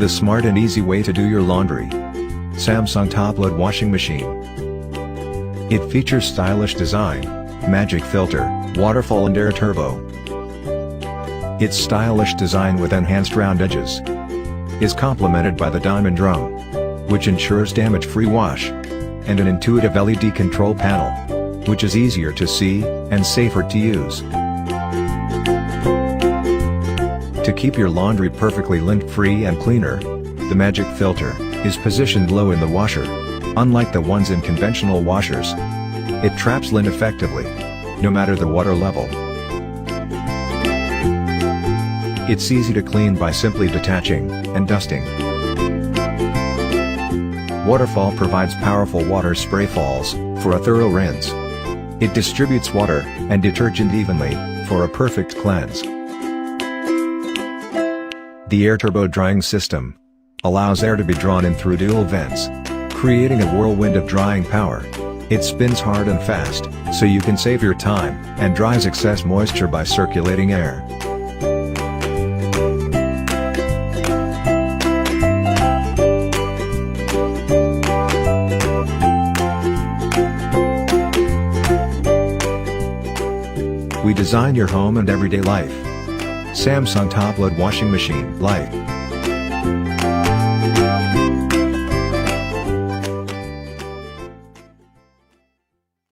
The smart and easy way to do your laundry. Samsung top-load washing machine. It features stylish design, magic filter, waterfall and air turbo. Its stylish design with enhanced round edges is complemented by the diamond drum, which ensures damage-free wash, and an intuitive LED control panel, which is easier to see and safer to use. To keep your laundry perfectly lint-free and cleaner, the magic filter is positioned low in the washer. Unlike the ones in conventional washers, it traps lint effectively, no matter the water level. It's easy to clean by simply detaching and dusting. Waterfall provides powerful water spray falls for a thorough rinse. It distributes water and detergent evenly for a perfect cleanse. The air turbo drying system allows air to be drawn in through dual vents, creating a whirlwind of drying power. It spins hard and fast, so you can save your time and dries excess moisture by circulating air. We design your home and everyday life. Samsung top-load washing machine, Life.